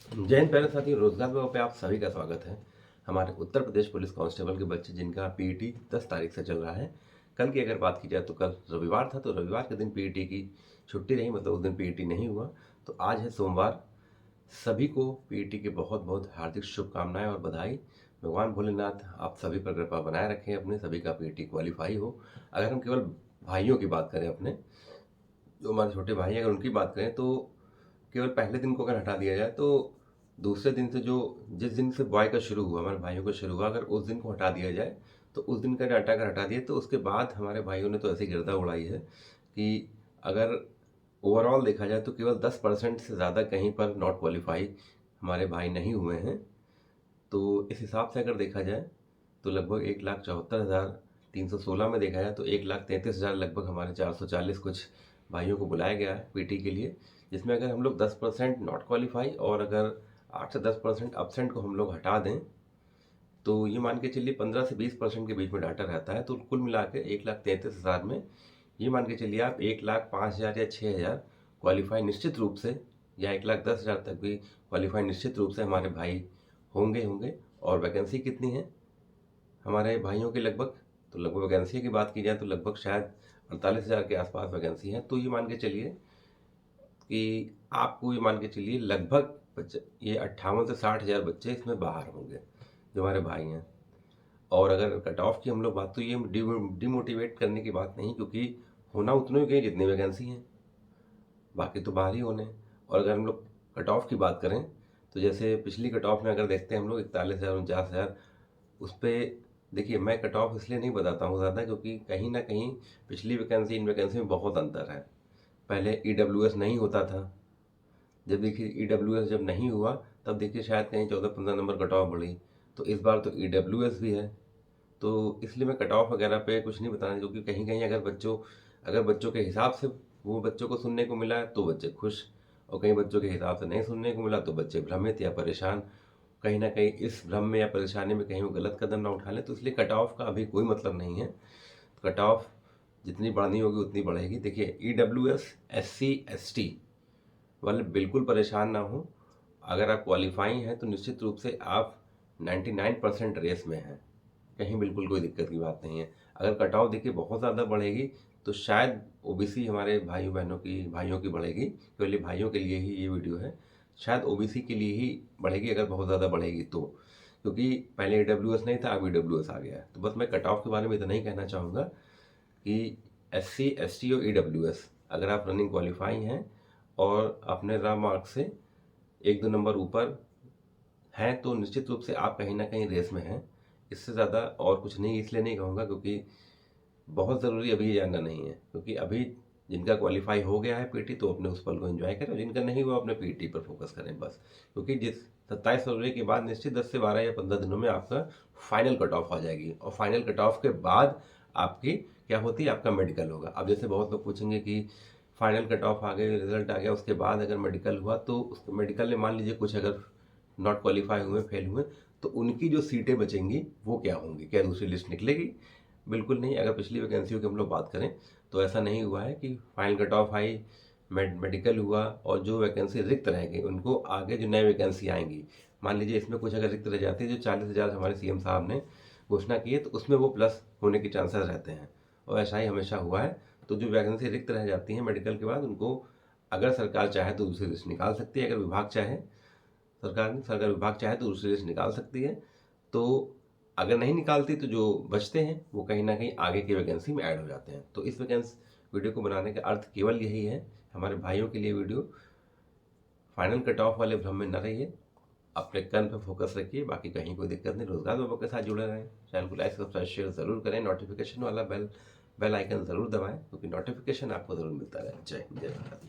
जय हिंद प्यारे साथियों, रोजगार मेलों पे आप सभी का स्वागत है। हमारे उत्तर प्रदेश पुलिस कांस्टेबल के बच्चे जिनका पीईटी 10 तारीख से चल रहा है। कल की अगर बात की जाए तो कल रविवार था, तो रविवार के दिन पीईटी की छुट्टी रही, मतलब उस दिन पीईटी नहीं हुआ। तो आज है सोमवार। सभी को पीईटी की बहुत बहुत हार्दिक शुभकामनाएं और बधाई। भगवान भोलेनाथ आप सभी पर कृपा बनाए रखें, अपने सभी का पीईटी क्वालिफाई हो। अगर हम केवल भाइयों की बात करें, अपने जो हमारे छोटे भाई हैं अगर उनकी बात करें, तो केवल पहले दिन को अगर हटा दिया जाए तो दूसरे दिन से जो जिस दिन से बॉय का शुरू हुआ, हमारे भाइयों का शुरू हुआ, अगर उस दिन को हटा दिया जाए तो उस दिन का डाटा अगर हटा दिए तो उसके बाद हमारे भाइयों ने तो ऐसी गिरदा उड़ाई है कि अगर ओवरऑल देखा जाए तो केवल 10% से ज़्यादा कहीं पर नॉट क्वालिफाई हमारे भाई नहीं हुए हैं। तो इस हिसाब से अगर देखा जाए तो लगभग 1,74,316 में देखा जाए तो 1,33,000 लगभग हमारे 440 कुछ भाइयों को बुलाया गया है पीटी के लिए, जिसमें अगर हम लोग 10% नॉट क्वालिफाई और अगर 8 से 10% absent को हम लोग हटा दें तो ये मान के चलिए 15 से 20% के बीच में डाटा रहता है। तो कुल मिला के 1,33,000 में ये मान के चलिए आप 1,05,000 या 6,000 क्वालिफाई निश्चित रूप से, या 1,10,000 तक भी क्वालिफाई निश्चित रूप से हमारे भाई होंगे। और वैकेंसी कितनी है हमारे भाइयों की? लगभग वैकेंसी की बात की जाए तो लगभग शायद 48,000 के आसपास वैकेंसी है। तो ये मान के चलिए कि आपको ये मान के चलिए लगभग ये 58 से 60,000 बच्चे इसमें बाहर होंगे जो हमारे भाई हैं। और अगर कट ऑफ की हम लोग बात, तो ये डिमोटिवेट करने की बात नहीं, क्योंकि होना उतने ही गई जितनी वैकेंसी हैं, बाकी तो बाहर ही होने हैं। और अगर हम लोग कट ऑफ की बात करें तो जैसे पिछली कट ऑफ में अगर देखते हैं हम लोग 41,000 49,000, उस पर देखिए मैं कट ऑफ इसलिए नहीं बताता हूँ ज़्यादा, क्योंकि कहीं ना कहीं पिछली वैकेंसी इन वैकेंसी में बहुत अंतर है। पहले ईडब्ल्यूएस नहीं होता था, जब देखिए ईडब्ल्यूएस जब नहीं हुआ तब देखिए शायद कहीं 14-15 नंबर कट ऑफ बढ़ी। तो इस बार तो ईडब्ल्यूएस भी है, तो इसलिए मैं कट ऑफ वगैरह पे कुछ नहीं बताना, क्योंकि कहीं कहीं अगर बच्चों के हिसाब से वो बच्चों को सुनने को मिला तो बच्चे खुश, और कहीं बच्चों के हिसाब से नहीं सुनने को मिला तो बच्चे भ्रमित या परेशान। कहीं ना कहीं इस भ्रम में या परेशानी में कहीं वो गलत कदम ना उठा लें, तो इसलिए कट ऑफ का अभी कोई मतलब नहीं है। कट ऑफ जितनी बढ़नी होगी उतनी बढ़ेगी। देखिए ईडब्ल्यूएस SC ST वाले बिल्कुल परेशान ना हो। अगर आप क्वालिफाई हैं तो निश्चित रूप से आप 99% रेस में हैं, कहीं बिल्कुल कोई दिक्कत की बात नहीं है। अगर कट ऑफ देखिए बहुत ज़्यादा बढ़ेगी तो शायद ओबीसी हमारे भाइयों की बढ़ेगी, केवल ये भाइयों के लिए ही ये वीडियो है। शायद ओबीसी के लिए ही बढ़ेगी अगर बहुत ज़्यादा बढ़ेगी तो, क्योंकि पहले ईडब्ल्यूएस नहीं था, अब ईडब्ल्यूएस आ गया है। तो बस मैं कट ऑफ के बारे में इतना ही कहना चाहूँगा कि SC ST और ईडब्ल्यूएस अगर आप रनिंग क्वालिफाई हैं और अपने रॉ मार्क से 1-2 नंबर ऊपर हैं तो निश्चित रूप से आप कहीं ना कहीं रेस में हैं। इससे ज़्यादा और कुछ नहीं इसलिए नहीं कहूँगा क्योंकि बहुत ज़रूरी अभी ये जानना नहीं है, क्योंकि अभी जिनका क्वालिफाई हो गया है पीटी तो अपने उस पल को एंजॉय करें, और जिनका नहीं हुआ अपने पीटी पर फोकस करें बस। क्योंकि जिस 27 फरवरी के बाद निश्चित 10 से 12 या 15 दिनों में आपका फाइनल कट ऑफ आ जाएगी, और फाइनल कट ऑफ के बाद आपकी क्या होती है, आपका मेडिकल होगा। अब जैसे बहुत लोग पूछेंगे कि फाइनल कट ऑफ आ गए, रिजल्ट आ गया, उसके बाद अगर मेडिकल हुआ तो उस मेडिकल में मान लीजिए कुछ अगर नॉट क्वालिफाई हुए, फेल हुए, तो उनकी जो सीटें बचेंगी वो क्या होंगी? क्या दूसरी लिस्ट निकलेगी? बिल्कुल नहीं। अगर पिछली वैकेंसियों की हम लोग बात करें तो ऐसा नहीं हुआ है कि फाइनल कट ऑफ आई, मेडिकल हुआ और जो वैकेंसी रिक्त रह गई उनको आगे जो नई वैकेंसी आएंगी, मान लीजिए इसमें कुछ अगर रिक्त रह जाती है, जो 40,000 हमारे CM साहब ने घोषणा की है, तो उसमें वो प्लस होने के चांसेस रहते हैं, और ऐसा ही हमेशा हुआ है। तो जो वैकेंसी रिक्त रह जाती हैं मेडिकल के बाद, उनको अगर सरकार चाहे तो दूसरी लिस्ट निकाल सकती है। अगर विभाग चाहे, सरकार विभाग चाहे तो दूसरी लिस्ट निकाल सकती है। तो अगर नहीं निकालती तो जो बचते हैं वो कहीं ना कहीं आगे की वैकेंसी में ऐड हो जाते हैं। तो इस वैकेंसी वीडियो को बनाने का अर्थ केवल यही है, हमारे भाइयों के लिए वीडियो। फाइनल कट ऑफ वाले भ्रम में न रहिए, अपने कर्म पे फोकस रखिए, बाकी कहीं कोई दिक्कत नहीं। रोजगार बाबा के साथ जुड़े रहें, चैनल को लाइक सब्सक्राइब शेयर जरूर करें, नोटिफिकेशन वाला बेल आइकन जरूर दबाएं, क्योंकि नोटिफिकेशन आपको जरूर मिलता रहे। जय हिंद, जय भारत।